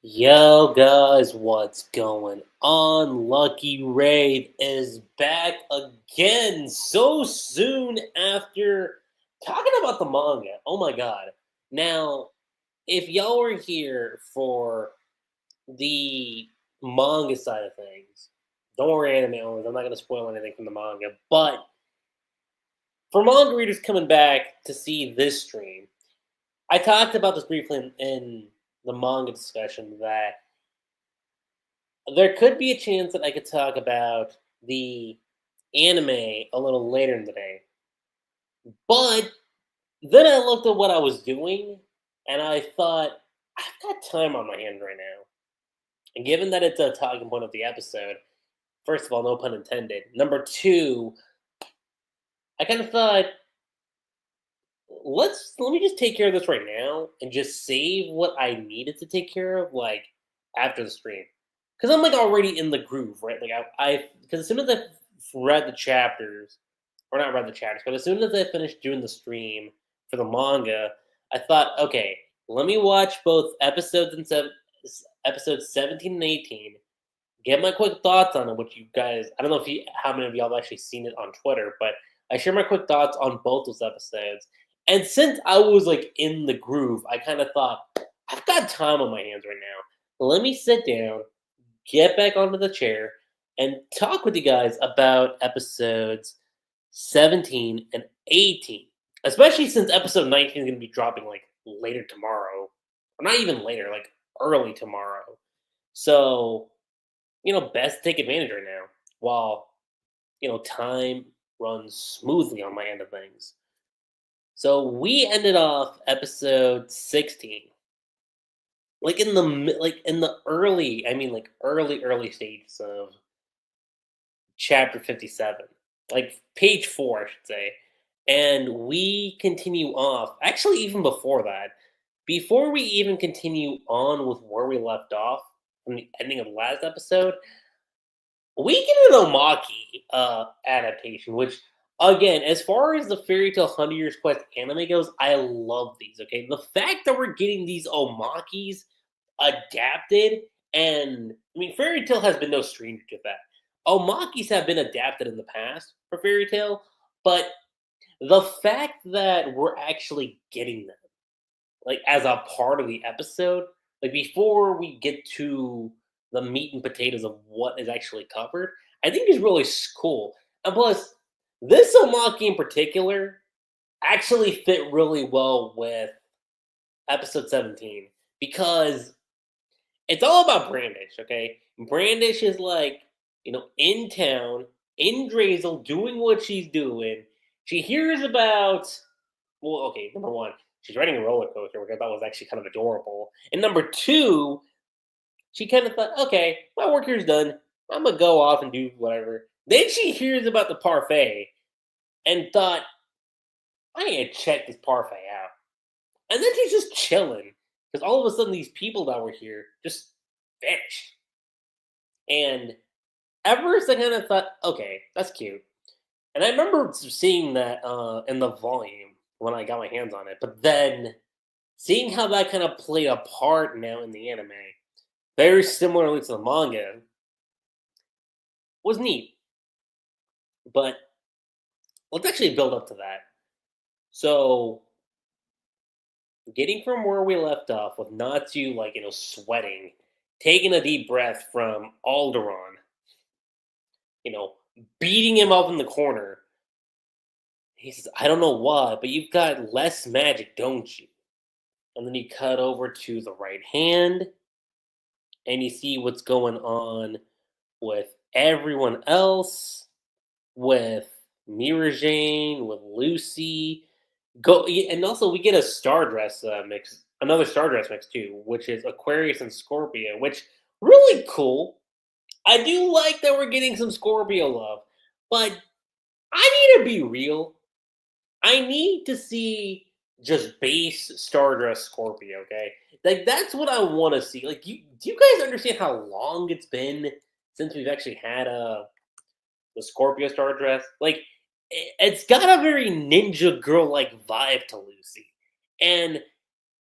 Yo, guys, what's going on? Lucky Raid is back again so soon after talking about the manga. Oh my god. Now, if y'all were here for the manga side of things, don't worry, anime owners, I'm not going to spoil anything from the manga, but for manga readers coming back to see this stream, I talked about this briefly in the manga discussion that there could be a chance that I could talk about the anime a little later in the day. But then I looked at what I was doing and I thought, I've got time on my hands right now. And given that it's a talking point of the episode, first of all, no pun intended. Number two, I kind of thought, let me just take care of this right now and just save what I needed to take care of, like after the stream. Because I'm like already in the groove, right? Like because as soon as I read the chapters, or not read the chapters, but as soon as I finished doing the stream for the manga, I thought, okay, let me watch both episodes 17 and 18, get my quick thoughts on it. Which you guys, I don't know how many of y'all have actually seen it on Twitter, but I share my quick thoughts on both those episodes. And since I was like in the groove, I kind of thought, I've got time on my hands right now. Let me sit down, get back onto the chair, and talk with you guys about episodes 17 and 18. Especially since episode 19 is going to be dropping like later tomorrow. Or not even later, like early tomorrow. So, best to take advantage right now while, time runs smoothly on my end of things. So we ended off episode 16 in the early, early stages of chapter 57, like page 4, I should say. And we continue off, actually, even before that, before we even continue on with where we left off from the ending of the last episode, we get an Omaki adaptation, which, again, as far as the Fairy Tale 100 Years Quest anime goes, I love these, okay? The fact that we're getting these Omakis adapted, and Fairy Tale has been no stranger to that. Omakis have been adapted in the past for Fairy Tale, but the fact that we're actually getting them, like as a part of the episode, like before we get to the meat and potatoes of what is actually covered, I think is really cool. And plus, this Omaki in particular actually fit really well with episode 17 because it's all about Brandish, okay? Brandish is like, in town, in Drazel, doing what she's doing. She hears about, well, okay, number one, she's riding a roller coaster, which I thought was actually kind of adorable. And number two, she kind of thought, okay, my work here's done. I'm going to go off and do whatever. Then she hears about the parfait and thought, I need to check this parfait out. And then she's just chilling because all of a sudden these people that were here just vanished. And at first I kind of thought, okay, that's cute. And I remember seeing that in the volume when I got my hands on it. But then seeing how that kind of played a part now in the anime, very similarly to the manga, was neat. But let's actually build up to that. So, getting from where we left off with Natsu, sweating, taking a deep breath from Aldoron, beating him up in the corner. He says, I don't know why, but you've got less magic, don't you? And then you cut over to the right hand, and you see what's going on with everyone else, with Mira Jane, with Lucy. And also we get a Stardress mix, another Stardress mix too, which is Aquarius and Scorpio, which really cool. I do like that we're getting some Scorpio love, but I need to be real. I need to see just base Stardress Scorpio, okay? Like that's what I want to see. Like, do you guys understand how long it's been since we've actually had the Scorpio Stardress? Like, it's got a very ninja girl like vibe to Lucy, and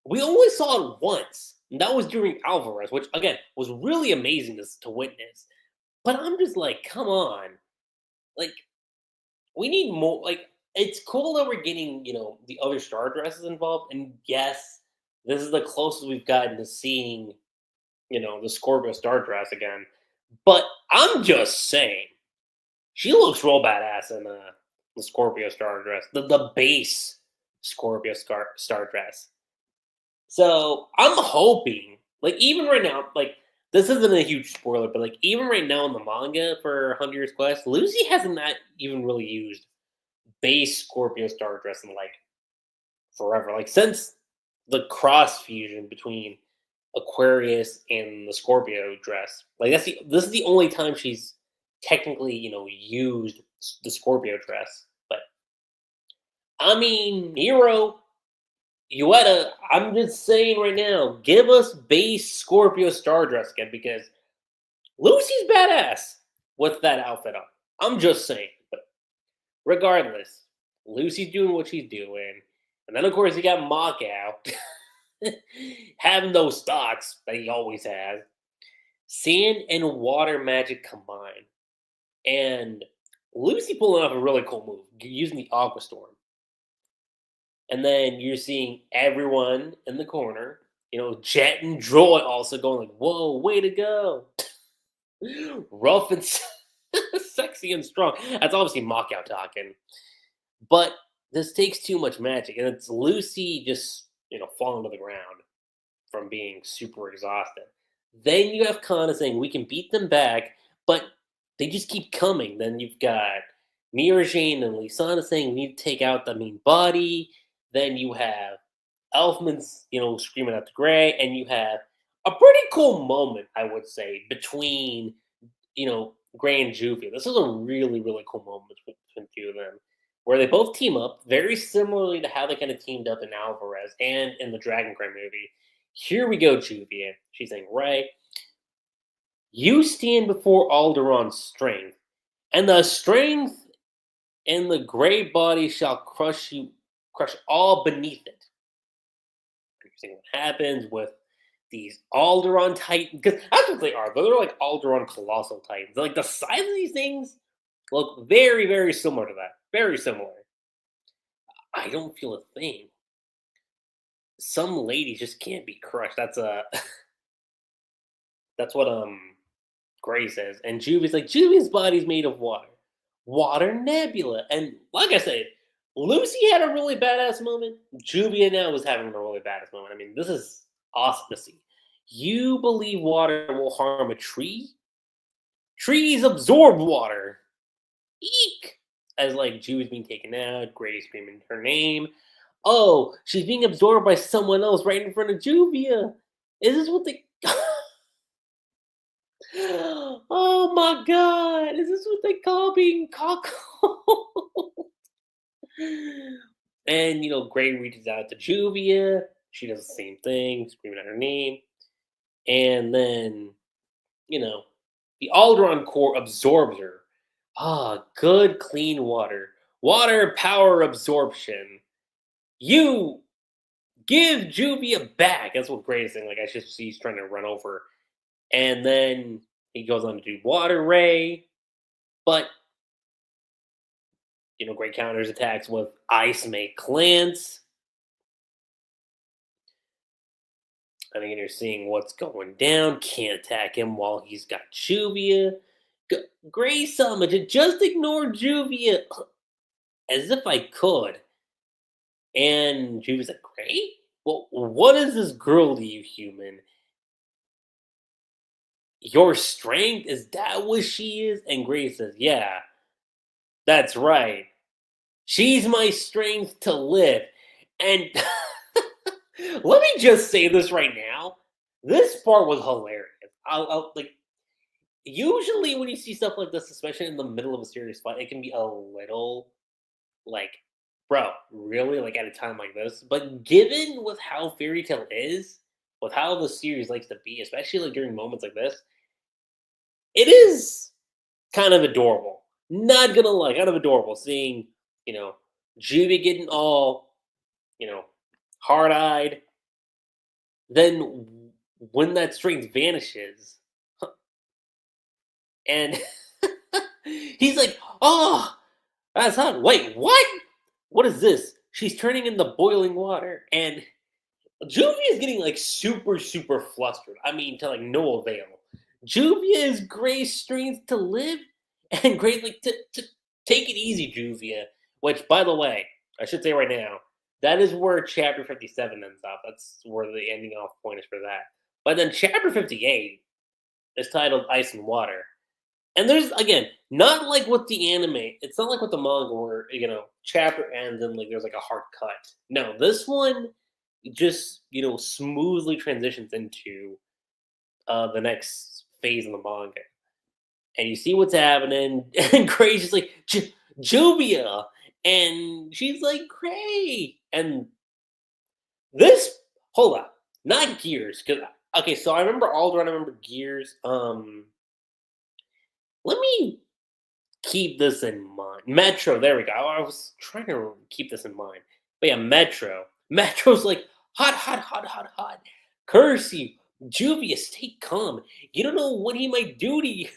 we only saw it once. And that was during Alvarez, which again was really amazing to witness. But I'm just like, come on, like we need more. Like it's cool that we're getting the other star dresses involved, and yes, this is the closest we've gotten to seeing the Scorpio star dress again. But I'm just saying, she looks real badass in the Scorpio star dress, the base Scorpio star dress. So I'm hoping, like even right now, like this isn't a huge spoiler, but like even right now in the manga for Year's Quest, Lucy hasn't not even really used base Scorpio star dress in like forever. Like since the cross fusion between Aquarius and the Scorpio dress. Like this is the only time she's technically, used the Scorpio dress. But I mean, Hero, Ueda, I'm just saying right now, give us base Scorpio star dress again because Lucy's badass with that outfit on. I'm just saying. But regardless, Lucy's doing what she's doing. And then of course you got Mock out. Having those thoughts that he always has. Sand and water magic combined. And Lucy pulling off a really cool move, using the Aqua Storm. And then you're seeing everyone in the corner, Jet and Droid also going like, whoa, way to go. Rough and sexy and strong. That's obviously Mockout talking. But this takes too much magic. And it's Lucy just, falling to the ground from being super exhausted. Then you have Kana saying, we can beat them back, but they just keep coming. Then you've got Mira Jane and Lisana saying, we need to take out the mean body. Then you have Elfman's, screaming out to Gray, and you have a pretty cool moment, I would say, between, Gray and Juvia. This is a really, really cool moment between the two of them, where they both team up, very similarly to how they kind of teamed up in Alvarez and in the Dragon Cry movie. Here we go, Juvia. She's saying, Ray, you stand before Aldoron's strength, and the strength in the gray body shall crush all beneath it. You're seeing what happens with these Aldoron Titans, because that's what they are. They're like Aldoron Colossal Titans. Like the size of these things look very, very similar to that. Very similar. I don't feel a thing. Some ladies just can't be crushed. That's that's what Gray says. And Juvia's like, Juvia's body's made of water. Water nebula. And like I said, Lucy had a really badass moment. Juvia now was having a really badass moment. I mean, this is awesome to see. You believe water will harm a tree? Trees absorb water. Eek! As like Juvia's being taken out, Gray's screaming her name. Oh, she's being absorbed by someone else right in front of Juvia. Is this what they Oh my god, is this what they call being cockle? And Gray reaches out to Juvia. She does the same thing, screaming out her name. And then, the Aldoron core absorbs her. Ah, good clean water. Water power absorption. You give Juvia back. That's what Gray is saying. Like I just see he's trying to run over. And then he goes on to do Water Ray. But Gray counters attacks with Ice Make Lance. I think you're seeing what's going down. Can't attack him while he's got Juvia. Gray summon. Just ignore Juvia. As if I could. And Juvia's like, Gray? Well, what is this girl to you, human? Your strength? Is that what she is? And Gray says, yeah, that's right. She's my strength to live. And let me just say this right now. This part was hilarious. I'll like usually when you see stuff like this, especially in the middle of a serious fight, it can be a little like, bro, really? Like at a time like this? But given with how Fairy Tail is, with how the series likes to be, especially like during moments like this, it is kind of adorable. Not gonna lie, kind of adorable seeing, Juvia getting all, hard-eyed. Then when that strength vanishes, and he's like, "Oh, that's hot. Wait, what? What is this?" She's turning into boiling water, and Juvia is getting like super, super flustered. I mean, to like no avail. Juvia is Gray's strength to live, and Gray's like to take it easy, Juvia. Which, by the way, I should say right now, that is where chapter 57 ends up. That's where the ending off point is for that. But then chapter 58 is titled Ice and Water. And there's again, not like with the anime. It's not like with the manga where chapter ends and like there's like a hard cut. No, this one just smoothly transitions into the next phase in the manga, and you see what's happening. And Gray's just like Juvia, and she's like Gray, and this hold up, not Gears, because okay, so I remember Aldoron, I remember Gears. Let me keep this in mind. Metro, there we go. I was trying to keep this in mind. But yeah, Metro. Metro's like, hot, hot, hot, hot, hot. Curse you. Juvia, stay calm. You don't know what he might do to you.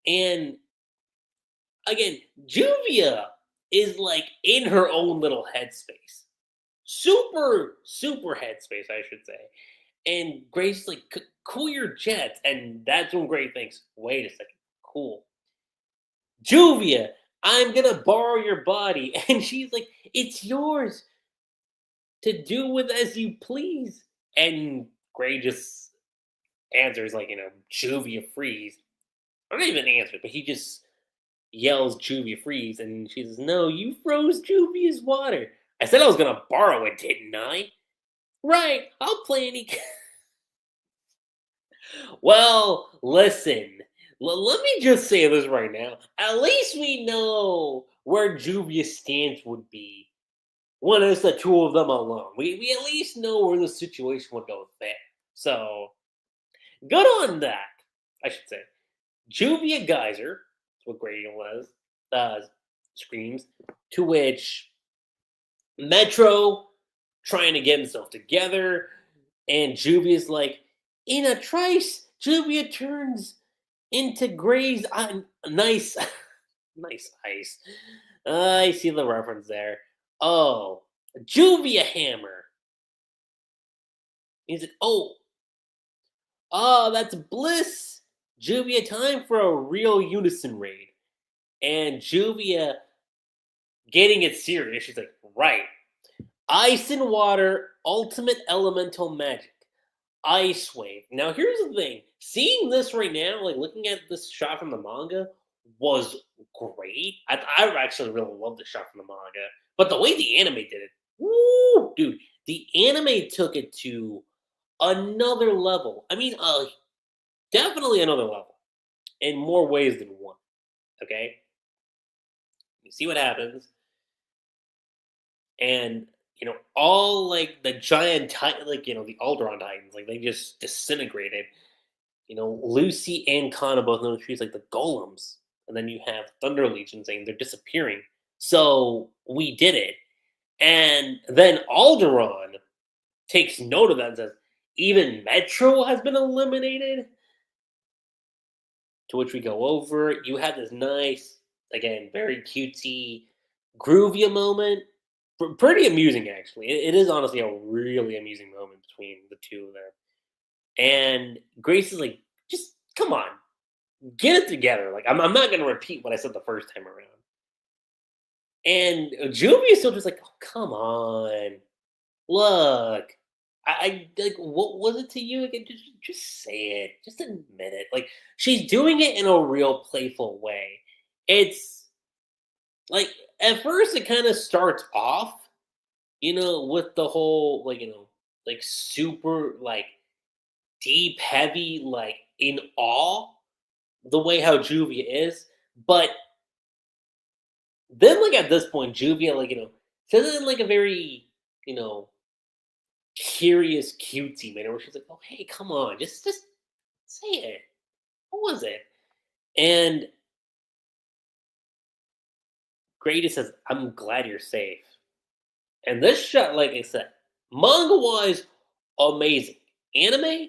And again, Juvia is like in her own little headspace. Super, super headspace, I should say. And Gray's like, cool your jets. And that's when Gray thinks, wait a second, cool. Juvia, I'm gonna borrow your body. And she's like, it's yours to do with as you please. And Gray just answers like, Juvia freeze. Or not even answer, but he just yells Juvia freeze. And she says, no, you froze Juvia's water. I said I was gonna borrow it, didn't I? Right, I'll play any. Well, listen. Let me just say this right now. At least we know where Juvia's stance would be when it's the two of them alone. We at least know where the situation would go there. So, good on that, I should say. Juvia Geyser, that's what Gradian was, screams, to which Metro trying to get himself together, and Juvia's like, in a trice, Juvia turns into Gray's nice, nice ice. I see the reference there. Oh, Juvia hammer. He's like, oh, that's bliss. Juvia, time for a real unison raid. And Juvia getting it serious. She's like, right. Ice and water, ultimate elemental magic. Ice Wave. Now, here's the thing. Seeing this right now, like looking at this shot from the manga, was great. I actually really love the shot from the manga. But the way the anime did it, woo, dude, the anime took it to another level. I mean, definitely another level in more ways than one. Okay? You see what happens, and all like the giant like the Aldoron Titans, like they just disintegrated. Lucy and Kana both know trees like the golems, and then you have Thunder Legion saying they're disappearing. So we did it, and then Aldoron takes note of that and says, "Even Metro has been eliminated." To which we go over. You had this nice, again, very cutesy, groovy moment. Pretty amusing, actually. It is honestly a really amusing moment between the two of them. And Grace is like, just come on, get it together. Like, I'm not going to repeat what I said the first time around. And Juvia is still just like, oh, come on. Look, I like, what was it to you again? Just say it. Just admit it. Like, she's doing it in a real playful way. It's like, at first, it kind of starts off, with the whole, like, like super, like, deep, heavy, like in awe, the way how Juvia is. But then, like at this point, Juvia, like says it in like a very, you know, curious, cutesy manner, where she's like, "Oh, hey, come on, just say it. What was it?" And Grady says, "I'm glad you're safe." And this shot, like I said, manga wise, amazing. Anime?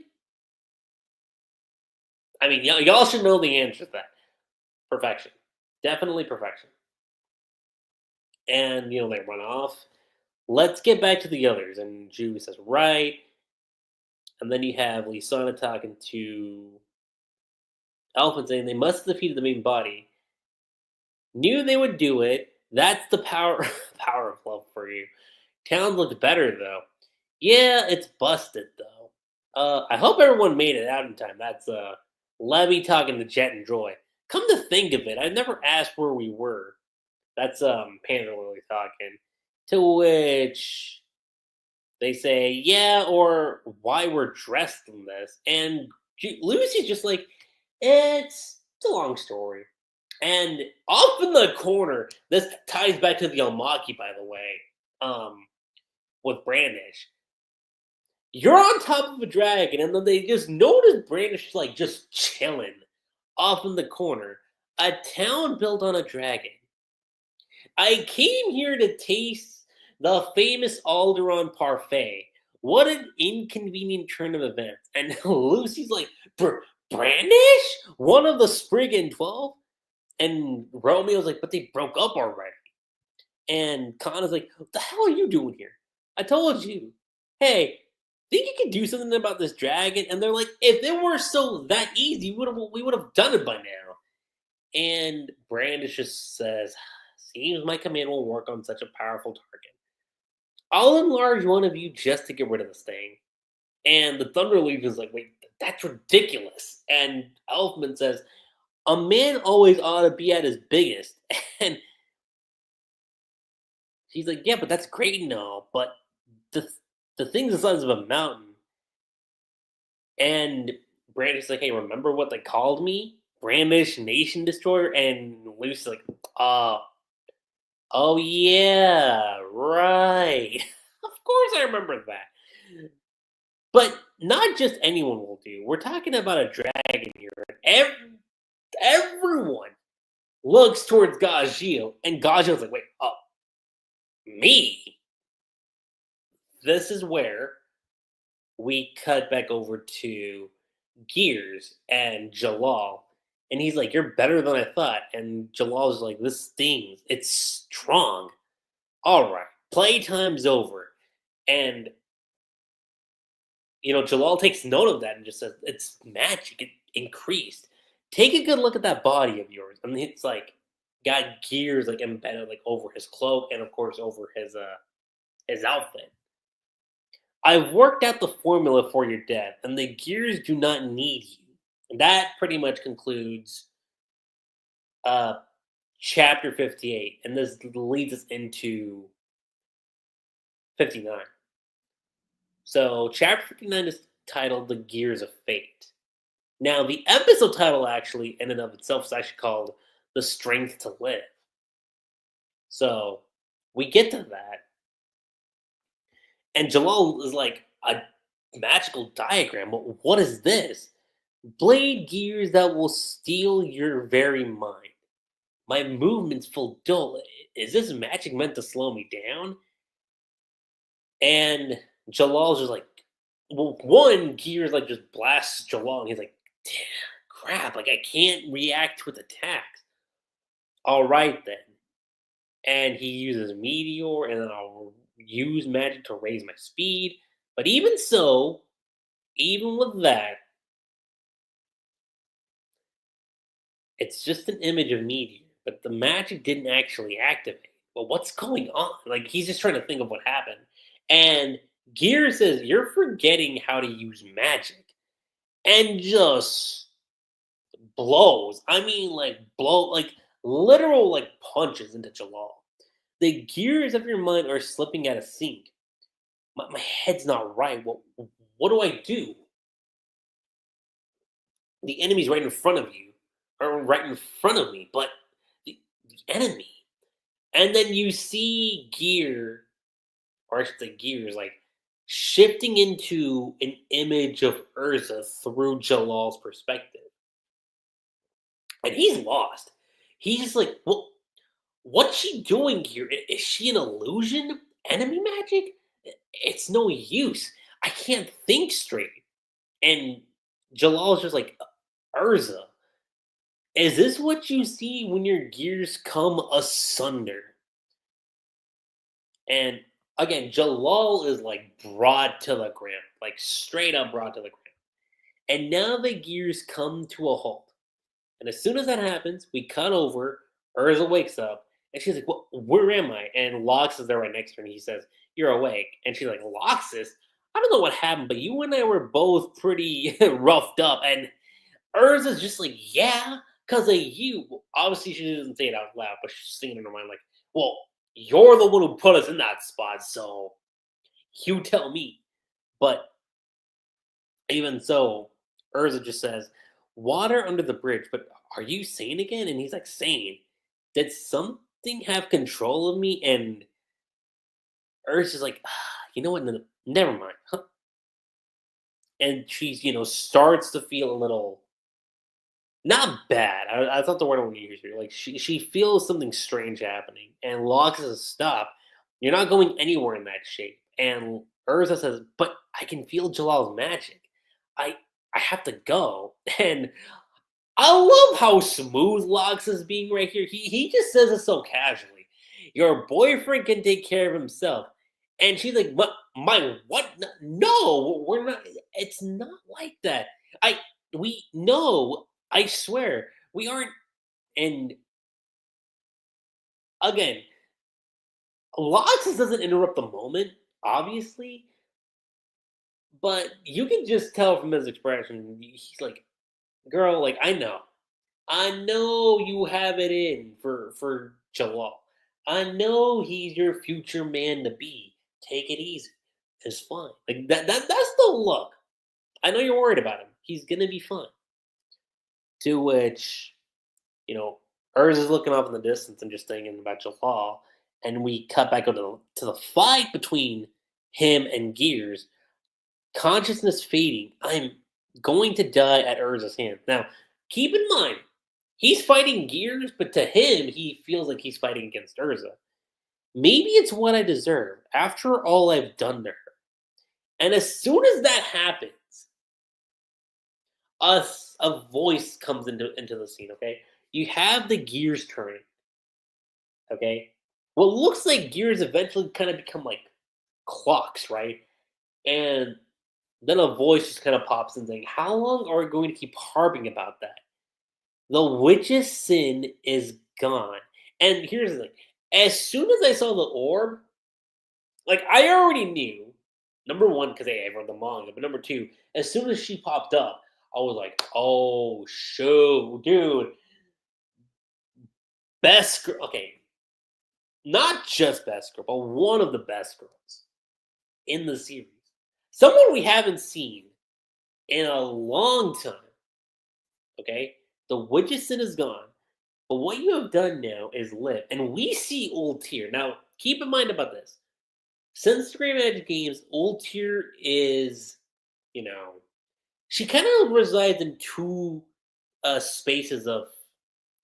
I mean, y'all should know the answer to that. Perfection. Definitely perfection. And, they run off. Let's get back to the others. And Ju says, right. And then you have Lisana talking to Elephant saying they must have defeated the main body. Knew they would do it. That's the power power of love for you. Town looked better though. Yeah, it's busted though. I hope everyone made it out in time. That's Levy talking to Jet and Joy. Come to think of it, I never asked where we were. That's Panda Lily talking. To which they say, yeah, or why we're dressed in this. And Lucy's just like, it's a long story. And off in the corner, this ties back to the Almaki, by the way, with Brandish. You're on top of a dragon, and then they just notice Brandish like just chilling off in the corner. A town built on a dragon. I came here to taste the famous Aldoron parfait. What an inconvenient turn of events. And Lucy's like, Brandish? One of the Spriggan 12? And Romeo's like, but they broke up already. And Connor's like, what the hell are you doing here? I told you. Hey, think you could do something about this dragon? And they're like, if it were so that easy, we would have done it by now. And Brandish just says, seems my command will work on such a powerful target. I'll enlarge one of you just to get rid of this thing. And the Thunder Legion's like, wait, that's ridiculous. And Elfman says, a man always ought to be at his biggest. And she's like, yeah, but that's great and all, but the thing's the size of a mountain. And Brandish's like, hey, remember what they called me? Brandish Nation Destroyer? And Lucy's like, oh yeah, right. Of course I remember that. But not just anyone will do. We're talking about a dragon here. Everyone looks towards Gajil, and Gajil's like, wait, me? This is where we cut back over to Gears and Jellal. And he's like, you're better than I thought. And Jalal's like, this stings. It's strong. All right, playtime's over. And, Jellal takes note of that and just says, it's magic. It increased. Take a good look at that body of yours. And it's like, got gears like embedded like over his cloak and of course over his outfit. I've worked out the formula for your death, and the gears do not need you. And that pretty much concludes chapter 58, and this leads us into 59. So chapter 59 is titled The Gears of Fate. Now, the episode title actually, in and of itself, is actually called The Strength to Live. So we get to that. And Jellal is like, a magical diagram? What is this? Blade gears that will steal your very mind. My movements feel dull. Is this magic meant to slow me down? And Jallal's just like, well, one gears like just blasts Jellal, and he's like, damn, crap, like I can't react with attacks. All right then. And he uses Meteor, and then I'll use magic to raise my speed. But even so, even with that, it's just an image of Meteor. But the magic didn't actually activate. Well, what's going on? Like, he's just trying to think of what happened. And Gear says, you're forgetting how to use magic. And just blows. I mean, like, literal, like, punches into Jellal. The gears of your mind are slipping out of sync. My head's not right. What do I do? The enemy's right in front of you, or right in front of me, but the enemy. And then you see Gear, or I should say Gears, like, shifting into an image of Urza through Jallal's perspective. And he's lost. He's just like, well, what's she doing here? Is she an illusion? Enemy magic? It's no use. I can't think straight. And Jalal's just like, Urza, is this what you see when your gears come asunder? And again, Jalal is like brought to the ground, like straight up brought to the ground. And now the gears come to a halt. And as soon as that happens, we cut over. Urza wakes up, and she's like, "Well, where am I?" And Lox is there right next to her, and he says, "You're awake." And she's like, "Loxus, I don't know what happened, but you and I were both pretty roughed up." And Urza's just like, "Yeah, because of you." Obviously, she doesn't say it out loud, but she's singing in her mind, like, "Well, you're the one who put us in that spot, so you tell me." But even so, Urza just says, "Water under the bridge, but are you sane again?" And he's like, "Sane? Did something have control of me?" And Urza's like, "You know what? Never mind." Huh. And she's, starts to feel a little, not bad. I thought the word I want to use here. Like, she feels something strange happening. And Locke says, "Stop. You're not going anywhere in that shape." And Urza says, "But I can feel Jalal's magic. I I have to go." And I love how smooth Locks is being right here. He just says it so casually. Your boyfriend can take care of himself. And she's like, "What? My what? No, we're not. It's not like that. I we no. I swear we aren't." And again, Locks doesn't interrupt the moment, obviously, but you can just tell from his expression. He's like, "Girl, like I know you have it in for Jalal. I know he's your future man to be. Take it easy. It's fine." Like that's the look. I know you're worried about him. He's gonna be fine. To which, you know, Urs is looking off in the distance and just thinking about Jalal, and we cut back to the fight between him and Gears. Consciousness fading. I'm going to die at Urza's hand. Now, keep in mind, he's fighting Gears, but to him, he feels like he's fighting against Urza. Maybe it's what I deserve after all I've done to her. And as soon as that happens, a voice comes into the scene, okay? You have the gears turning, okay? What looks like gears eventually kind of become like clocks, right? And then a voice just kind of pops in saying, "How long are we going to keep harping about that? The witch's sin is gone." And here's the thing. As soon as I saw the orb, like I already knew, number one, because hey, I read the manga, but number two, as soon as she popped up, I was like, "Oh shoot, dude, best girl." Okay, not just best girl, but one of the best girls in the series. Someone we haven't seen in a long time. Okay, the witch's sin is gone. But what you have done now is live, and we see Old Tier. Now, keep in mind about this. Since the Great Magic Games, Old Tier is, you know, she kind of resides in two spaces of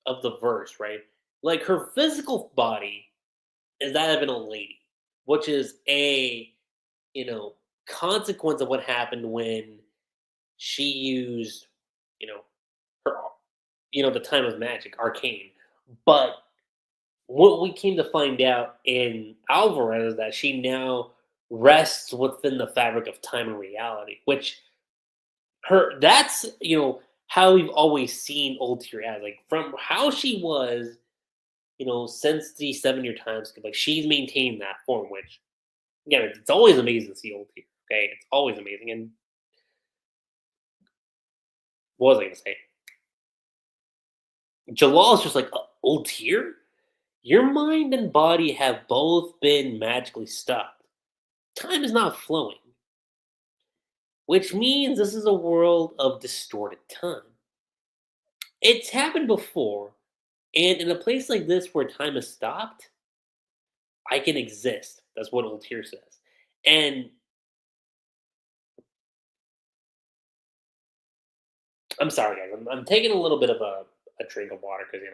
the verse, right? Like her physical body is that of an old lady, which is a, you know, consequence of what happened when she used, you know, her, the time of magic, arcane. But what we came to find out in Alvarez is that she now rests within the fabric of time and reality, which that's how we've always seen Old Tear as, like from how she was, since the 7 year time skip, like she's maintained that form, which again, it's always amazing to see Old Tear. Okay, it's always amazing. And what was I gonna say? Jalal's just like, Old Tear? Your mind and body have both been magically stopped. Time is not flowing, which means this is a world of distorted time. It's happened before, and in a place like this where time is stopped, I can exist. That's what Old Tear says. And I'm sorry, guys. I'm taking a little bit of a drink of water because,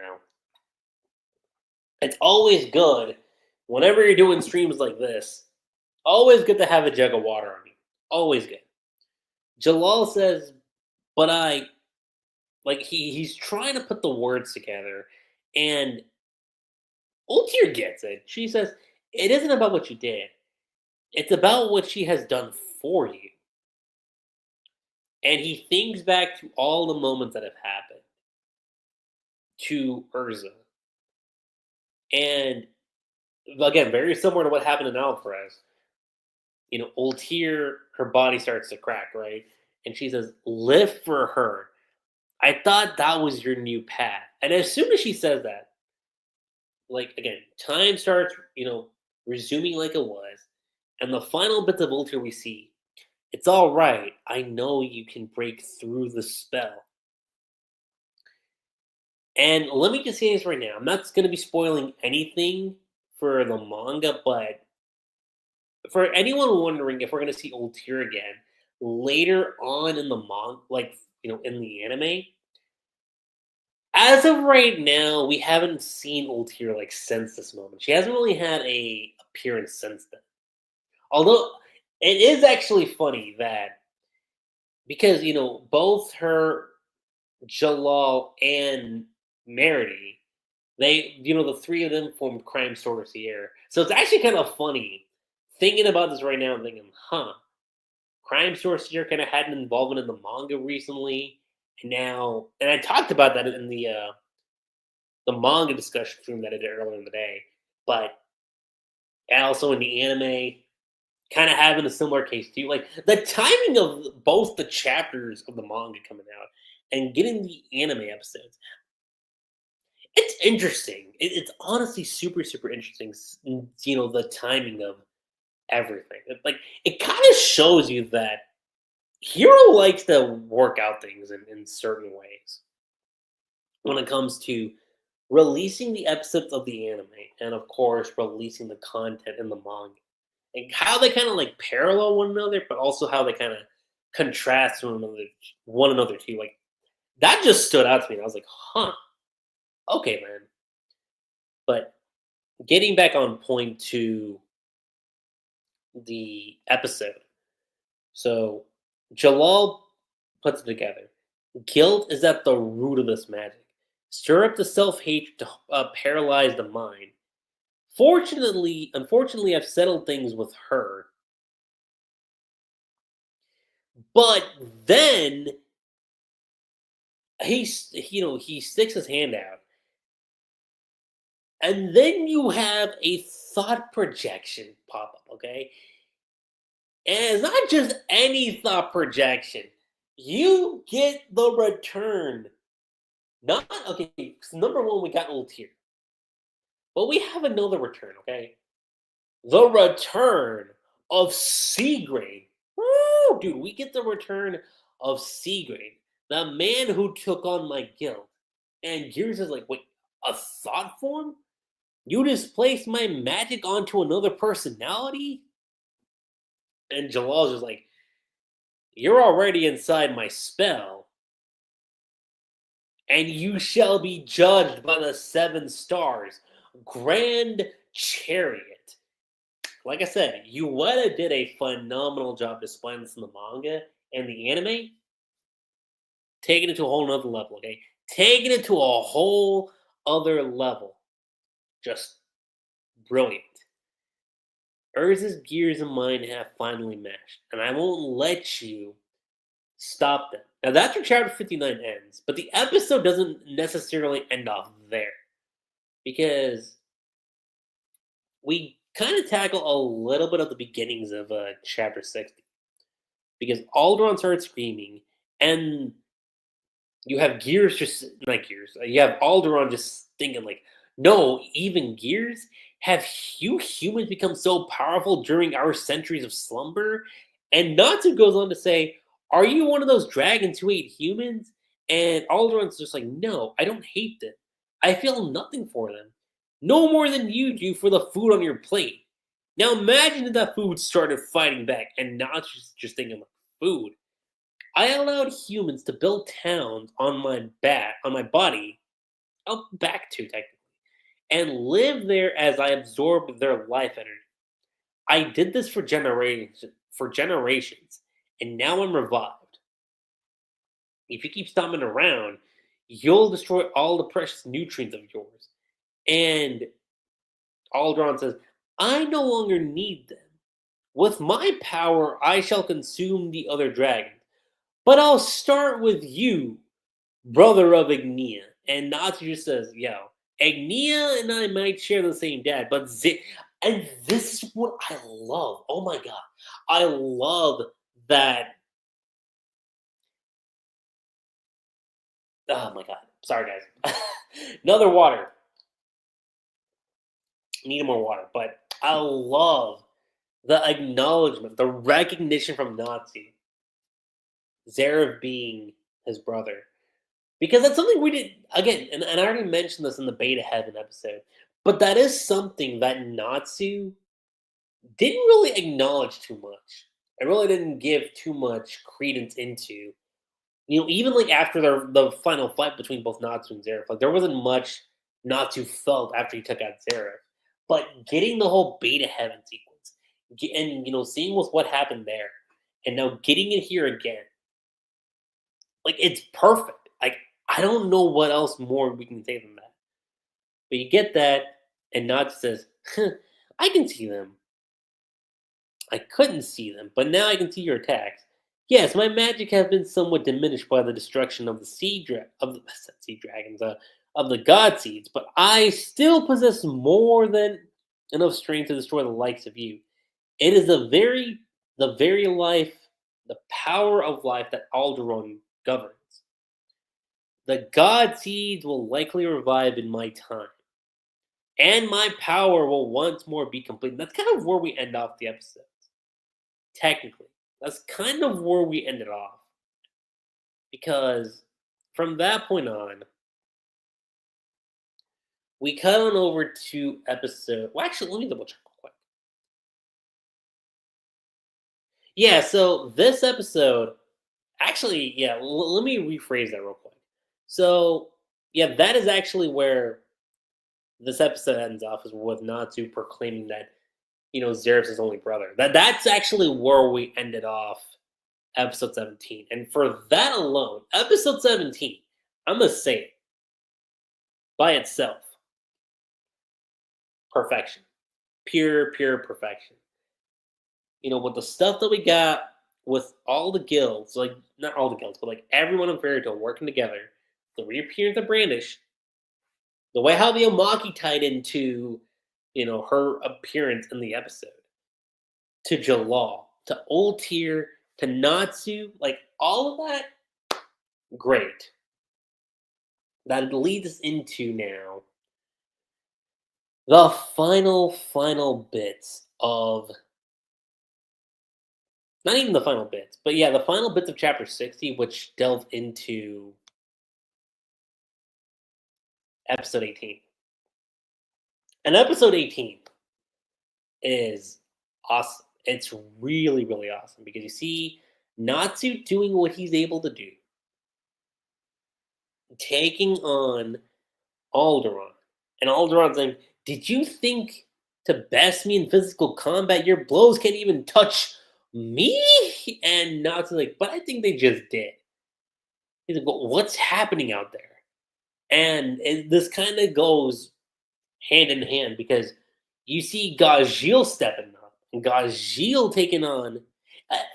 it's always good whenever you're doing streams like this. Always good to have a jug of water on you. Always good. Jellal says, but he's trying to put the words together, and Ultir gets it. She says, it isn't about what you did, it's about what she has done for you. And he thinks back to all the moments that have happened to Urza. And again, very similar to what happened in Alvarez. Ultir, her body starts to crack, right? And she says, live for her. I thought that was your new path. And as soon as she says that, like again, time starts, resuming like it was. And the final bits of Ultir we see, it's all right. I know you can break through the spell. And let me just say this right now. I'm not going to be spoiling anything for the manga, but for anyone wondering if we're going to see Ultir again later on in the manga, in the anime, as of right now, we haven't seen Ultir since this moment. She hasn't really had a appearance since then. Although it is actually funny that because both her Jellal and Merity, the three of them formed Crime Sorcier. So it's actually kind of funny thinking about this right now and thinking, Crime Sorcier kind of had an involvement in the manga recently, and I talked about that in the manga discussion stream that I did earlier in the day, but also in the anime, kind of having a similar case too. Like the timing of both the chapters of the manga coming out and getting the anime episodes, it's interesting. It's honestly super, super interesting. The timing of everything. It kind of shows you that Hero likes to work out things in certain ways when it comes to releasing the episodes of the anime and of course releasing the content in the manga. And how they kind of parallel one another, but also how they kind of contrast one another too. Like that just stood out to me. I was like, okay, man. But getting back on point to the episode. So Jellal puts it together. Guilt is at the root of this magic. Stir up the self-hate to paralyze the mind. Unfortunately, I've settled things with her. But then he sticks his hand out, and then you have a thought projection pop up. Okay, and it's not just any thought projection. You get the return. Not okay. So number one, we got Ultir, but we have another return. Okay, the return of Seagrain. Woo, dude, we get the return of Seagrain, the man who took on my guilt. And Gears is like, wait, a thought form? You displaced my magic onto another personality? And Jalal's just like, you're already inside my spell, and you shall be judged by the 7 stars. Grand Chariot. Like I said, Ueda did a phenomenal job displaying this in the manga and the anime. Taking it to a whole nother level, okay? Taking it to a whole other level. Just brilliant. Urza's gears and mine have finally meshed, and I won't let you stop them. Now that's where chapter 59 ends, but the episode doesn't necessarily end off there. Because we kind of tackle a little bit of the beginnings of chapter 60. Because Aldoron starts screaming, and you have Gears just not Gears. You have Aldoron just thinking like, no, even Gears? Have you humans become so powerful during our centuries of slumber? And Natsu goes on to say, are you one of those dragons who ate humans? And Aldoron's just like, no, I don't hate them. I feel nothing for them. No more than you do for the food on your plate. Now imagine if that food started fighting back and Natsu's just thinking like, food. I allowed humans to build towns on my body, out back to technically, and live there as I absorbed their life energy. I did this for generations, and now I'm revived. If you keep stomping around, you'll destroy all the precious nutrients of yours. And Aldoron says, I no longer need them. With my power, I shall consume the other dragons. But I'll start with you, brother of Ignia. And Natsu just says, yo, Ignia and I might share the same dad, but and this is what I love. Oh my god. I love that. Oh my god. Sorry, guys. Another water. Need more water. But I love the acknowledgement, the recognition from Natsu, Zareth being his brother. Because that's something we did again, and I already mentioned this in the Beta Heaven episode, but that is something that Natsu didn't really acknowledge too much. I really didn't give too much credence into. Even like after the final fight between both Natsu and Zareth, like there wasn't much Natsu felt after he took out Zareth. But getting the whole Beta Heaven sequence, and seeing what happened there, and now getting it here again, like it's perfect. Like I don't know what else more we can say than that. But you get that, and Natsu says, huh, "I can see them. I couldn't see them, but now I can see your attacks. Yes, my magic has been somewhat diminished by the destruction of the of the sea dragons, of the god seeds, but I still possess more than enough strength to destroy the likes of you. It is the very life, the power of life that Aldoron governs. The god seeds will likely revive in my time, and my power will once more be complete." And that's kind of where we end off the episode. Technically, that's kind of where we ended off. Because from that point on, we cut on over to episode. Well, actually, let me double check real quick. Yeah, so this episode, actually, yeah, let me rephrase that real quick. So, yeah, that is actually where this episode ends off, is with Natsu proclaiming that, Zareth's his only brother. That's actually where we ended off episode 17. And for that alone, episode 17, I'm going to say it by itself, perfection. Pure perfection. With the stuff that we got, with all the guilds, like, not all the guilds, but like everyone in Fairy Tail working together, the reappearance of Brandish, the way how the Omaki tied into, her appearance in the episode, to Jellal, to Old Tier, to Natsu, like all of that, great. That leads us into now the final bits of, not even the final bits, but yeah, the final bits of chapter 60, which delve into episode 18. And episode 18 is awesome. It's really, really awesome because you see Natsu doing what he's able to do, taking on Aldoron. And Aldoron's like, did you think to best me in physical combat, your blows can't even touch me? And Natsu's like, but I think they just did. He's like, well, what's happening out there? And this kind of goes hand in hand because you see Gajil stepping up and Gajil taking on.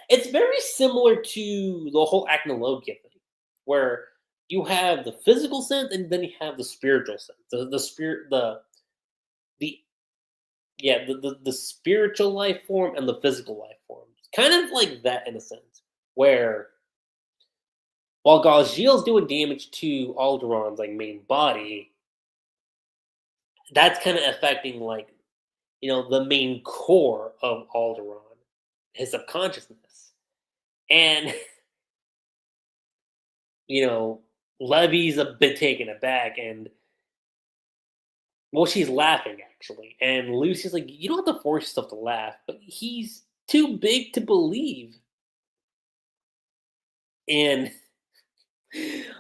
It's very similar to the whole Acnologia thing, where you have the physical sense and then you have the spiritual sense. The spirit, the yeah, the spiritual life form and the physical life form. It's kind of like that in a sense, where while Gajil's doing damage to Aldoron's like main body, that's kind of affecting like the main core of Aldoron, his subconsciousness, and Levy's a bit taken aback, and well, she's laughing actually, and Lucy's like, you don't have to force yourself to laugh, but he's too big to believe, and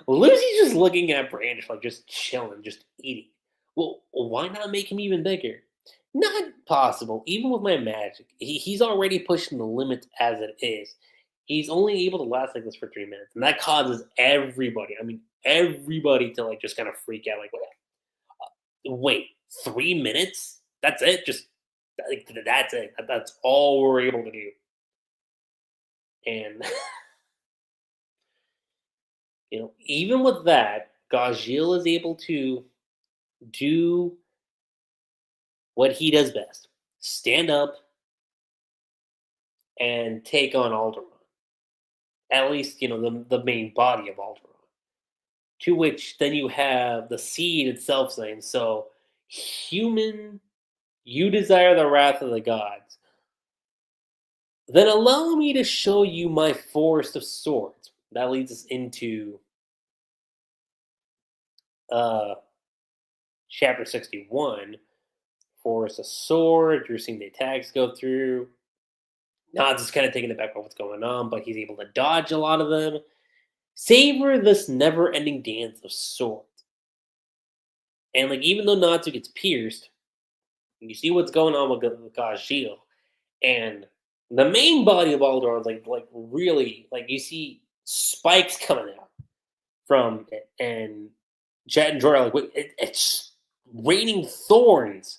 Lucy's just looking at Brandish like just chilling, just eating. Well, why not make him even bigger? Not possible. Even with my magic, he's already pushing the limits as it is. He's only able to last like this for 3 minutes, and that causes everybody. I mean, everybody to like just kind of freak out. Like, wait, 3 minutes? That's it? Just like that's it. That's all we're able to do. And even with that, Gajil is able to do what he does best: stand up and take on Aldoron. At least the main body of Aldoron. To which then you have the seed itself saying, "So, human, you desire the wrath of the gods. Then allow me to show you my forest of swords." That leads us into uh, chapter 61. Forest of swords. You're seeing the attacks go through. Nods is kind of taken aback by what's going on, but he's able to dodge a lot of them. Savor this never-ending dance of swords. And like, even though Natsu gets pierced, you see what's going on with Gajil, and the main body of Aldoron's like really like you see spikes coming out from it, and Jet and Joy are like, it's raining thorns.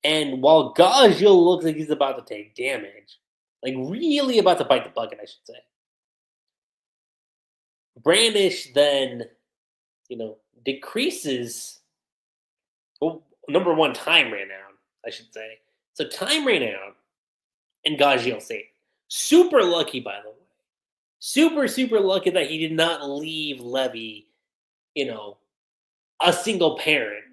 And while Gajil looks like he's about to take damage, like really about to bite the bucket, I should say, Brandish then, decreases. Well, number one, time ran out, I should say. So time ran out, and Gajil saved. Super lucky, by the way. Super, super lucky that he did not leave Levy, a single parent.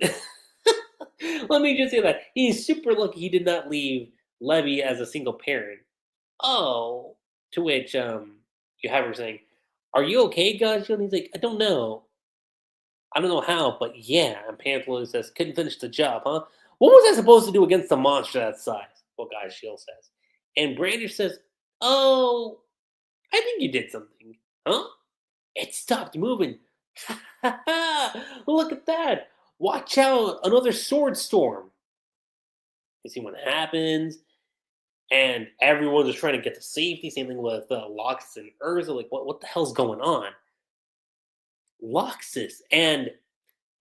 Let me just say that. He's super lucky he did not leave Levy as a single parent. Oh, to which you have her saying, "Are you okay, Gajil?" And he's like, "I don't know. I don't know how, but yeah." And Pantaloon says, "Couldn't finish the job, huh? What was I supposed to do against a monster that size?" Well, Gajil says. And Brandish says, "Oh, I think you did something. Huh? It stopped moving. Look at that. Watch out, another sword storm." You see what happens, and everyone's just trying to get to safety. Same thing with Loxus and Urza. Like, what the hell's going on? Loxus. And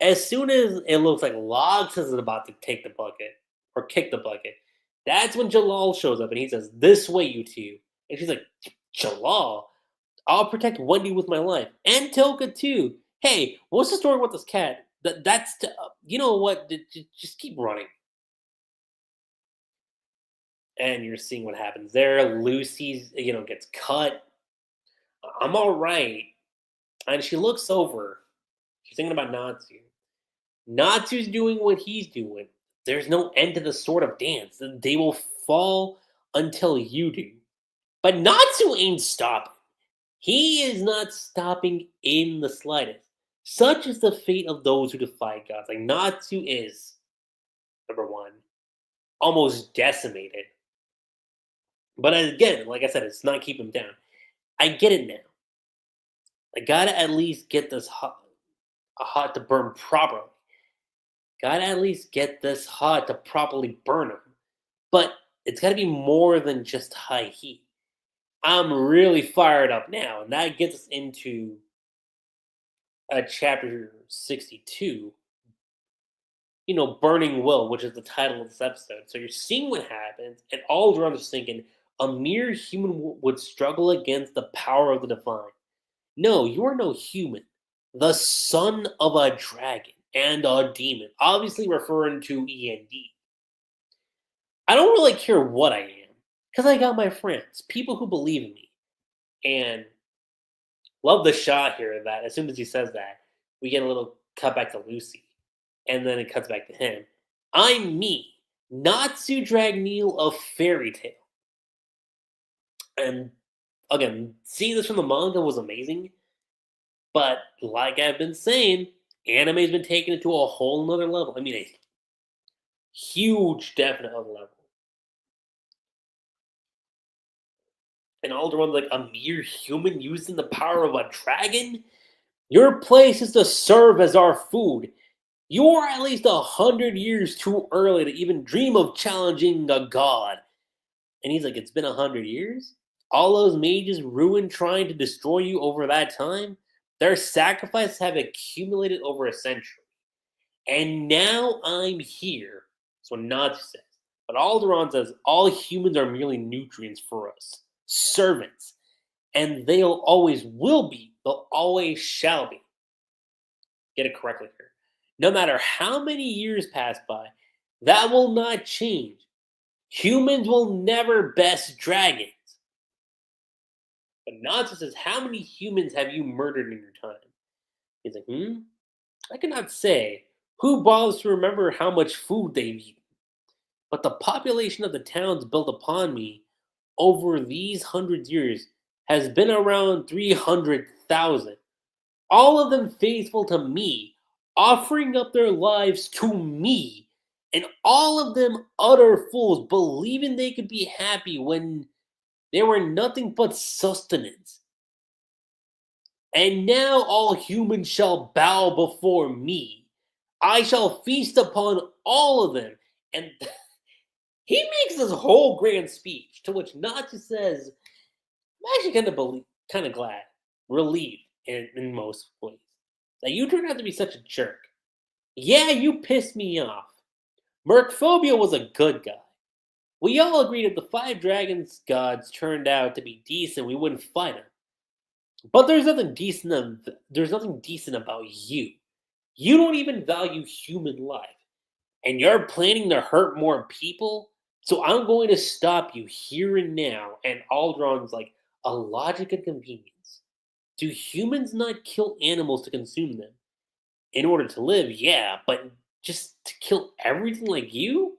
as soon as it looks like Loxus is about to take the bucket, or kick the bucket, that's when Jellal shows up, and he says, "This way, you two." And she's like, "Jellal? I'll protect Wendy with my life. And Toka, too. Hey, what's the story with this cat? You know what? Just keep running." And you're seeing what happens there. Lucy's, gets cut. "I'm all right." And she looks over. She's thinking about Natsu. Natsu's doing what he's doing. There's no end to the sort of dance. They will fall until you do. But Natsu ain't stopping. He is not stopping in the slightest. Such is the fate of those who defy gods. Like, Natsu is, number one, almost decimated. But again, like I said, it's not keeping him down. I get it now. I gotta at least get this hot to burn properly. Gotta at least get this hot to properly burn him. But it's gotta be more than just high heat. I'm really fired up now, and that gets us into chapter 62. Burning Will, which is the title of this episode. So you're seeing what happens, and Aldoron is thinking a mere human would struggle against the power of the divine. No, you are no human. The son of a dragon and a demon, obviously referring to END. I don't really care what I am, because I got my friends, people who believe in me. And love the shot here that as soon as he says that, we get a little cut back to Lucy. And then it cuts back to him. "I'm me, Natsu Dragneel of Fairy Tale." And again, seeing this from the manga was amazing. But like I've been saying, anime's been taken it to a whole nother level. I mean, a huge, definite other level. And Alderon's like, "A mere human using the power of a dragon? Your place is to serve as our food. You are at least 100 years too early to even dream of challenging a god." And he's like, "It's been 100 years? All those mages ruined trying to destroy you over that time, their sacrifices have accumulated over a century. And now I'm here. That's what Natsu says. But Aldoron says all humans are merely nutrients for us, servants. And they'll always will be, they'll always shall be. Get it correctly here. No matter how many years pass by, that will not change. Humans will never best dragons. But Natsu says, how many humans have you murdered in your time? He's like, I cannot say. Who bothers to remember how much food they've eaten? But the population of the towns built upon me over these 100 years has been around 300,000. All of them faithful to me, offering up their lives to me, and all of them utter fools, believing they could be happy when they were nothing but sustenance. And now all humans shall bow before me. I shall feast upon all of them. And he makes this whole grand speech, to which Natsu says, I'm actually kind of glad, relieved in most ways, that you turned out to be such a jerk. Yeah, you pissed me off. Mercphobia was a good guy. We all agreed if the five dragons gods turned out to be decent, we wouldn't fight them. But there's nothing decent about you. You don't even value human life. And you're planning to hurt more people? So I'm going to stop you here and now. And Aldoron's like, a logic and convenience. Do humans not kill animals to consume them? In order to live, yeah, but just to kill everything like you?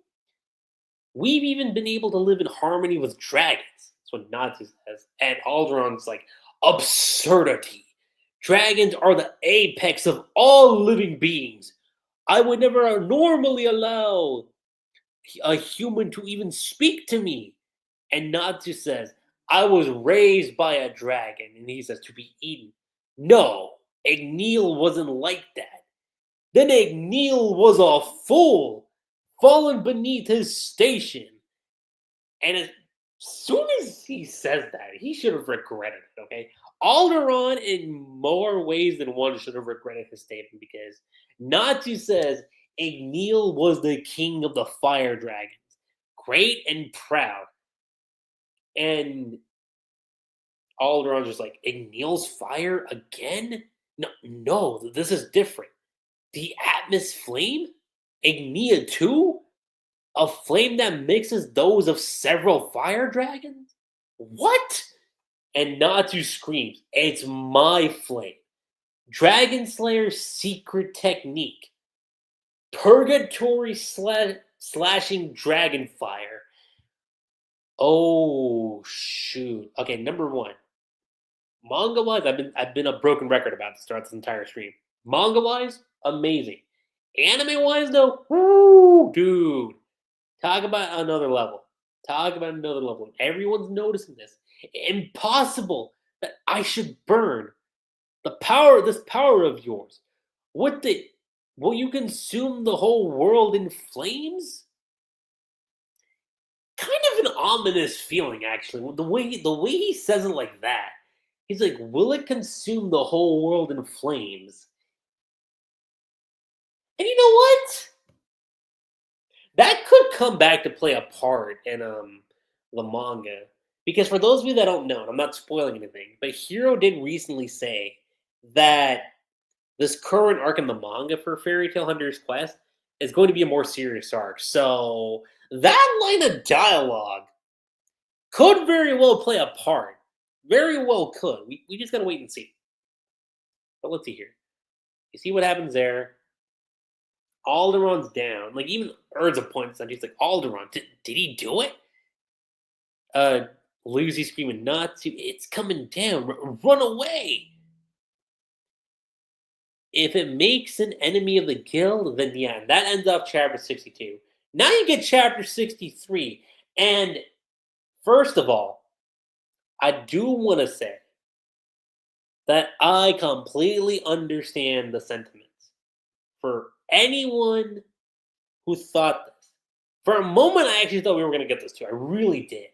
We've even been able to live in harmony with dragons. That's what Natsu says. And Aldoron's like, absurdity. Dragons are the apex of all living beings. I would never normally allow a human to even speak to me. And Natsu says, I was raised by a dragon. And he says, to be eaten. No, Igneel wasn't like that. Then Igneel was a fool, fallen beneath his station. And as soon as he says that, he should have regretted it, okay? Aldoron, in more ways than one, should have regretted his statement because Natsu says Igneel was the king of the fire dragons, great and proud. And Aldoron's just like, Igneel's fire again? No, this is different. The Atmos flame? Ignea too? A flame that mixes those of several fire dragons? What? And Natsu screams, it's my flame. Dragon Slayer's secret technique. Purgatory slashing dragon fire. Oh shoot. Okay, number one. Manga wise, I've been a broken record about this throughout this entire stream. Manga wise, amazing. Anime wise though, woo, dude. Talk about another level. Talk about another level. Everyone's noticing this. Impossible that I should burn this power of yours. Will you consume the whole world in flames? Kind of an ominous feeling, actually. The way he says it like that. He's like, will it consume the whole world in flames? And you know what? That could come back to play a part in the manga. Because for those of you that don't know, and I'm not spoiling anything, but Hiro did recently say that this current arc in the manga for Fairy Tail Hunter's Quest is going to be a more serious arc. So that line of dialogue could very well play a part. Very well could. We just gotta wait and see. But let's see here. You see what happens there. Aldoron's down. Like even Urza points out, he's like, Aldoron, did he do it? Lucy screaming, Natsu, it's coming down. Run away. If it makes an enemy of the guild, then yeah, that ends off chapter 62. Now you get chapter 63. And first of all, I do want to say that I completely understand the sentiments for anyone who thought this. For a moment, I actually thought we were going to get this too. I really did.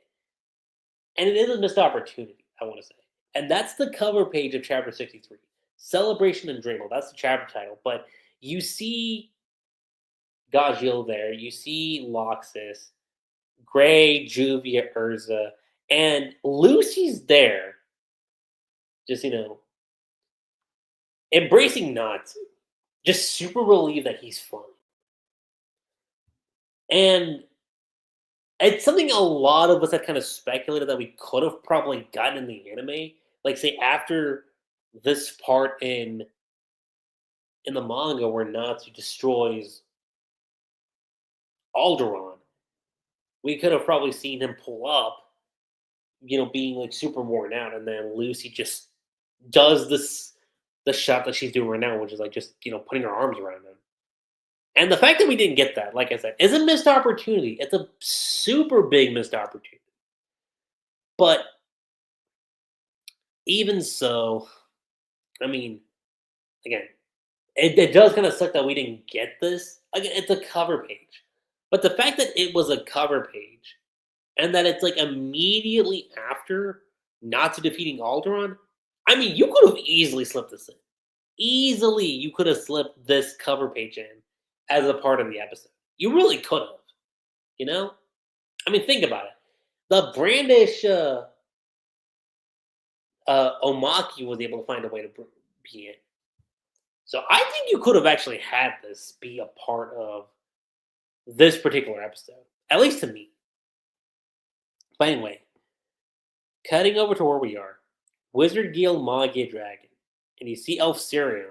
And it is a missed opportunity, I want to say. And that's the cover page of chapter 63. Celebration and Dreidel. That's the chapter title. But you see Gajil there. You see Loxus, Gray, Juvia, Urza, and Lucy's there. Just, embracing Natsu. Just super relieved that he's fine. And it's something a lot of us had kind of speculated that we could have probably gotten in the anime. Like, say, after this part in the manga where Natsu destroys Aldoron, we could have probably seen him pull up, being like super worn out, and then Lucy just does the shot that she's doing right now, which is like just putting her arms around him. And the fact that we didn't get that, like I said, is a missed opportunity. It's a super big missed opportunity. But even so, I mean, again, it does kind of suck that we didn't get this. Again, it's a cover page. But the fact that it was a cover page and that it's like immediately after Natsu defeating Aldoron, I mean, you could have easily slipped this in. Easily, you could have slipped this cover page in as a part of the episode. You really could have, I mean, think about it. The Brandish Omaki was able to find a way to be in. So I think you could have actually had this be a part of this particular episode, at least to me. But anyway, cutting over to where we are, Wizard Gil Magia Dragon, and you see Elf Sirion,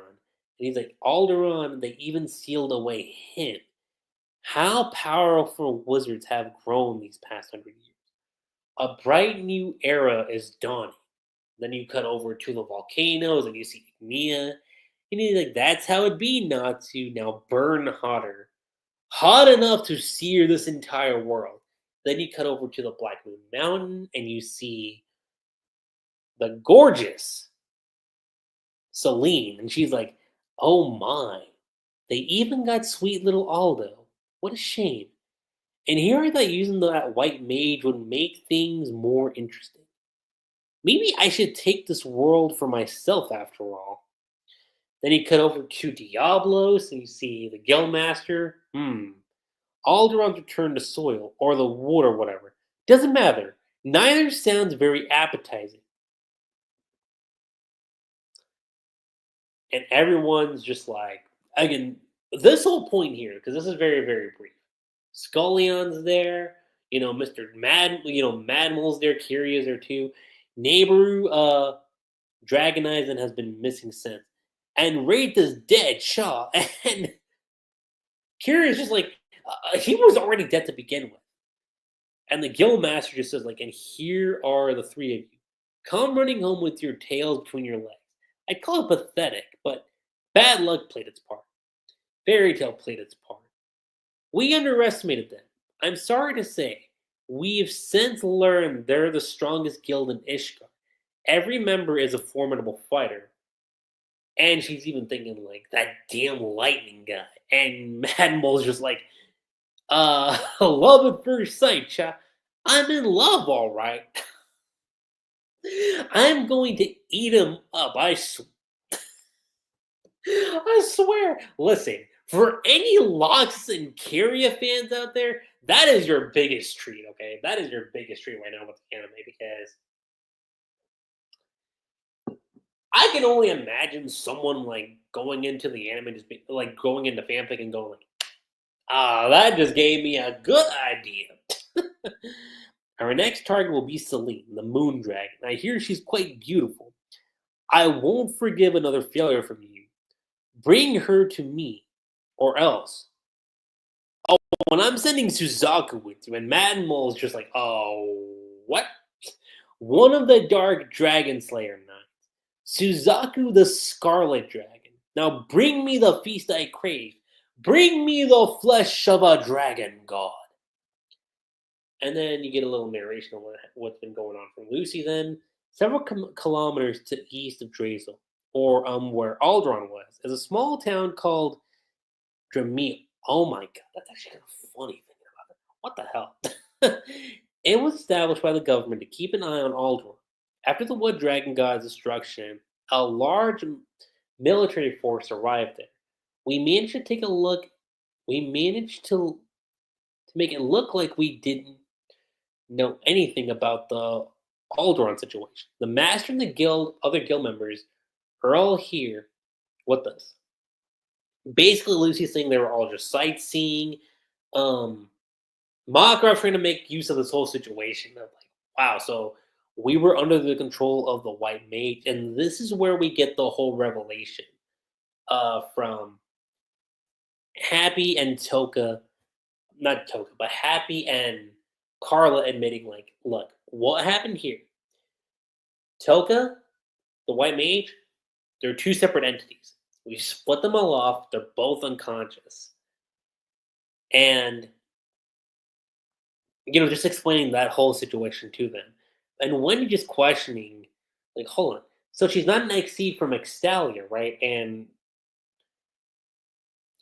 and he's like, Aldoron, they even sealed away him. How powerful wizards have grown these past 100 years. A bright new era is dawning. Then you cut over to the volcanoes, and you see Mia. And he's like, that's how it be, Natsu. Now burn hotter. Hot enough to sear this entire world. Then you cut over to the Black Moon Mountain, and you see the gorgeous Celine. And she's like, oh my. They even got sweet little Aldo. What a shame. And here I thought using that white mage would make things more interesting. Maybe I should take this world for myself after all. Then you cut over to Diablos, and you see the Guildmaster. Alderon's return to soil, or the wood, or whatever. Doesn't matter. Neither sounds very appetizing. And everyone's just like, again, this whole point here, because this is very, very brief. Scullion's there, Mr. Madmel's there, Kiria's there too. Neighboru, Dragonized and has been missing since. And Wraith is dead, Shaw. And Kiria's just like, he was already dead to begin with. And the Guildmaster just says, like, and here are the three of you. Come running home with your tails between your legs. I'd call it pathetic, but bad luck played its part. Fairy Tale played its part. We underestimated them. I'm sorry to say, we've since learned they're the strongest guild in Ishkar. Every member is a formidable fighter. And she's even thinking, like, that damn lightning guy. And Madmole's just like, love at first sight, cha. I'm in love, all right. I'm going to eat him up. I swear. Listen, for any Lox and Kiria fans out there, that is your biggest treat, okay? That is your biggest treat right now with the anime, because I can only imagine someone like going into the anime, just like going into fanfic and going like, that just gave me a good idea. Our next target will be Celine, the moon dragon. I hear she's quite beautiful. I won't forgive another failure from you. Bring her to me, or else. Oh, when I'm sending Suzaku with you, and Maddenmole's just like, oh, what? One of the Dark Dragon Slayer Knights. Suzaku the Scarlet Dragon. Now bring me the feast I crave. Bring me the flesh of a dragon god. And then you get a little narration of what's been going on from Lucy then. Several kilometers to east of Drazel, or where Aldoron was, is a small town called Dramil. Oh my god, that's actually kind of funny thinking about it. What the hell? It was established by the government to keep an eye on Aldoron. After the Wood Dragon God's destruction, a large military force arrived there. We managed to take a look. We managed to make it look like we didn't know anything about the Aldoron situation. The master and the other guild members are all here with us. Basically, Lucy's saying they were all just sightseeing. Um, Makara trying to make use of this whole situation. I'm like, wow, so we were under the control of the White Mage, and this is where we get the whole revelation from Happy and Toka, not Toka, but Happy and Carla admitting, like, look, what happened here? Toka, the White Mage, they're two separate entities. We split them all off. They're both unconscious. And, just explaining that whole situation to them. And when you're just questioning, like, hold on. So she's not an Exceed from Extalia, right? And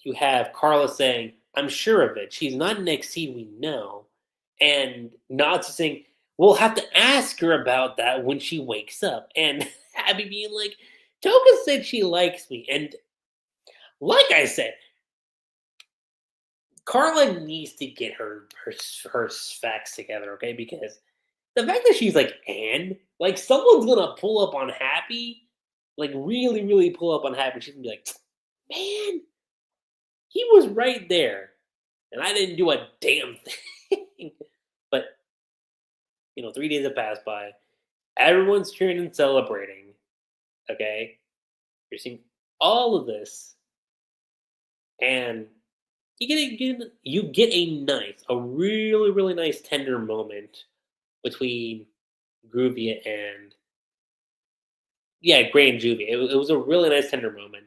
you have Carla saying, I'm sure of it. She's not an Exceed, we know. And Natsu saying, we'll have to ask her about that when she wakes up. And Abby being like, Toka said she likes me. And like I said, Carla needs to get her facts together, okay? Because the fact that she's like Anne, like someone's gonna pull up on Happy, like really, really pull up on Happy. She's gonna be like, man, he was right there, and I didn't do a damn thing. But 3 days have passed by. Everyone's cheering and celebrating. Okay, you're seeing all of this, and you get a really, really nice tender moment between Gruvia and Gray and Juvia. It was a really nice tender moment,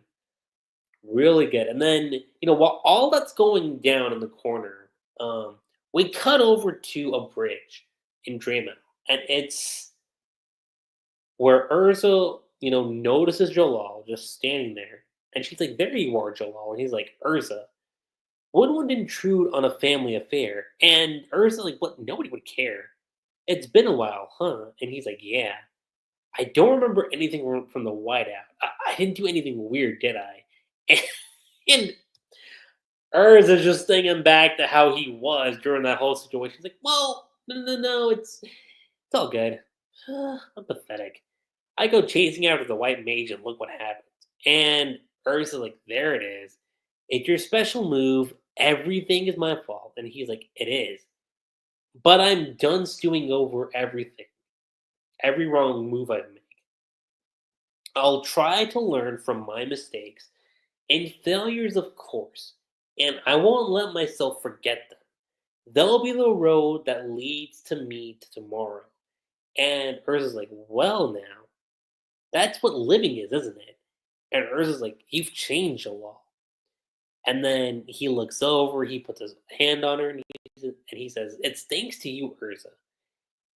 really good. And then while all that's going down in the corner, we cut over to a bridge in Dreamland, and it's where Urza notices Jellal just standing there, and she's like, "There you are, Jellal," and he's like, "Urza, wouldn't intrude on a family affair." And Urza's like, "What? Nobody would care. It's been a while, huh?" And he's like, "Yeah. I don't remember anything from the whiteout. I didn't do anything weird, did I?" And Urza's just thinking back to how he was during that whole situation. He's like, "Well, no, it's all good. I'm pathetic. I go chasing after the white mage and look what happens." And Urza's like, "There it is. It's your special move. Everything is my fault." And he's like, "It is. But I'm done stewing over everything. Every wrong move I make. I'll try to learn from my mistakes and failures, of course, and I won't let myself forget them. They'll be the road that leads to me to tomorrow." And Urza's like, "Well, now, that's what living is, isn't it?" And Urza's like, "You've changed a lot." And then he looks over, he puts his hand on her, and he says, "It's thanks to you, Urza.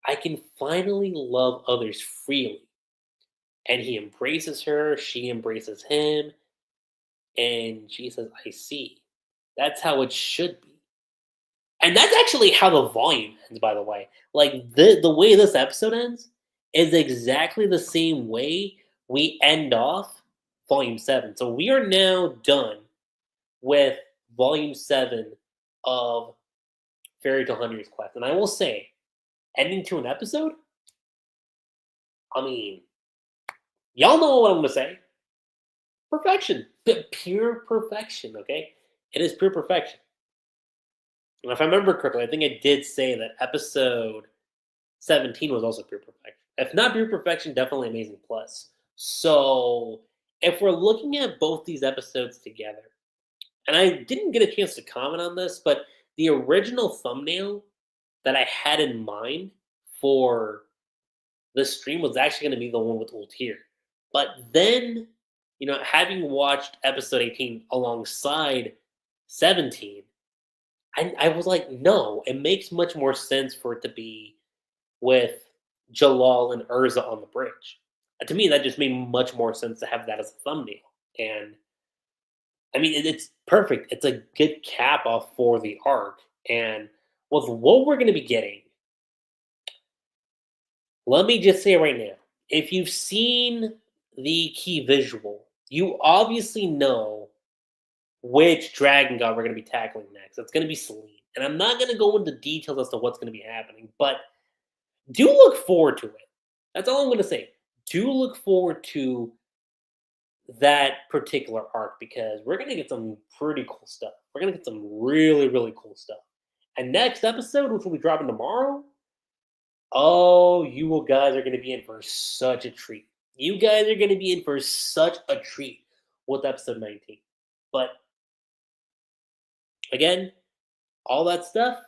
I can finally love others freely." And he embraces her, she embraces him, and she says, "I see. That's how it should be." And that's actually how the volume ends, by the way. Like the way this episode ends is exactly the same way we end off volume 7. So we are now done with volume 7 of Fairy Tale Hunter's Quest. And I will say, ending to an episode, I mean, y'all know what I'm going to say. Perfection. Pure perfection, okay? It is pure perfection. And if I remember correctly, I think I did say that episode 17 was also pure perfection. If not pure perfection, definitely Amazing Plus. So if we're looking at both these episodes together, and I didn't get a chance to comment on this, but the original thumbnail that I had in mind for this stream was actually going to be the one with Ultir. But then, having watched episode 18 alongside 17, I was like, no, it makes much more sense for it to be with Jellal and Urza on the bridge. And to me, that just made much more sense to have that as a thumbnail. And I mean, it's perfect. It's a good cap off for the arc. And with what we're going to be getting let me just say right now, if you've seen the key visual, you obviously know which dragon god we're going to be tackling next. It's going to be Celine. And I'm not going to go into details as to what's going to be happening, but do look forward to it. That's all I'm going to say. Do look forward to that particular arc because we're going to get some pretty cool stuff. We're going to get some really, really cool stuff. And next episode, which will be dropping tomorrow, oh, you guys are going to be in for such a treat. You guys are going to be in for such a treat with episode 19. But again, all that stuff,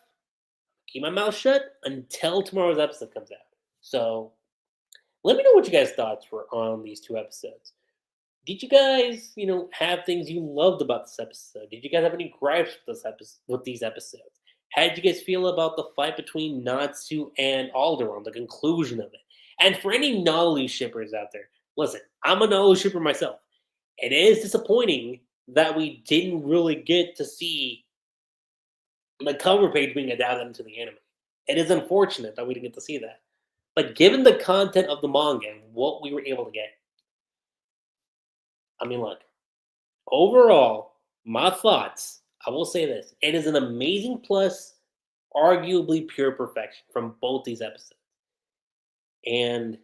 keep my mouth shut until tomorrow's episode comes out. So let me know what you guys' thoughts were on these two episodes. Did you guys, have things you loved about this episode? Did you guys have any gripes with these episodes? How did you guys feel about the fight between Natsu and Aldoron, the conclusion of it? And for any Nalu shippers out there, listen, I'm a Nalu shipper myself. It is disappointing that we didn't really get to see the cover page being adapted into the anime. It is unfortunate that we didn't get to see that. But given the content of the manga and what we were able to get, I mean, look, overall, my thoughts, I will say this. It is an amazing plus, arguably pure perfection from both these episodes. And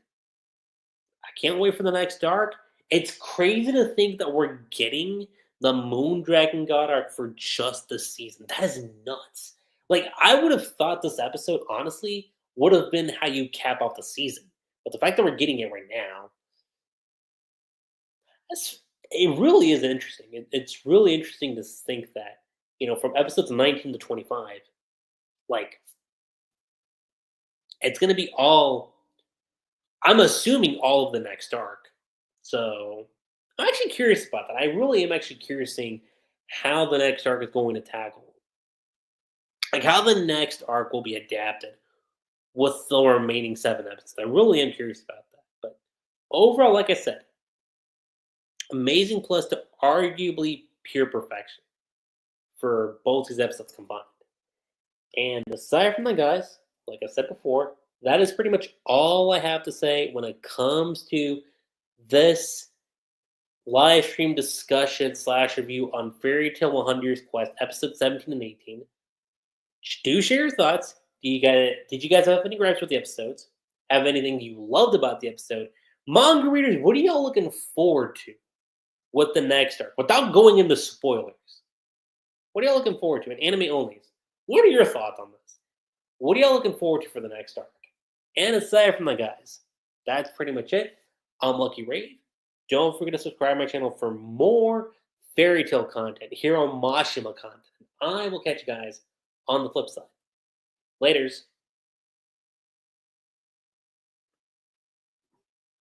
I can't wait for the next arc. It's crazy to think that we're getting the Moon Dragon God arc for just this season. That is nuts. Like, I would have thought this episode, honestly, would have been how you cap off the season. But the fact that we're getting it right now, it really is interesting. It's really interesting to think that, from episodes 19 to 25, like, it's going to be I'm assuming all of the next arc. So I'm actually curious about that. I really am actually curious seeing how the next arc is going to tackle. Like, how the next arc will be adapted with the remaining 7 episodes. I really am curious about that. But overall, like I said, amazing plus to arguably pure perfection for both these episodes combined. And aside from that, guys, like I said before, that is pretty much all I have to say when it comes to this live stream discussion / review on Fairy Tail 100's Quest, episode 17 and 18. Do share your thoughts. Did you guys have any gripes with the episodes? Have anything you loved about the episode? Manga readers, what are y'all looking forward to with the next arc? Without going into spoilers, what are y'all looking forward to? In anime only, what are your thoughts on this? What are y'all looking forward to for the next arc? And aside from that, guys, that's pretty much it. I'm Lucky Rave. Don't forget to subscribe to my channel for more Fairy Tail content here on Mashima content. I will catch you guys on the flip side. Laters.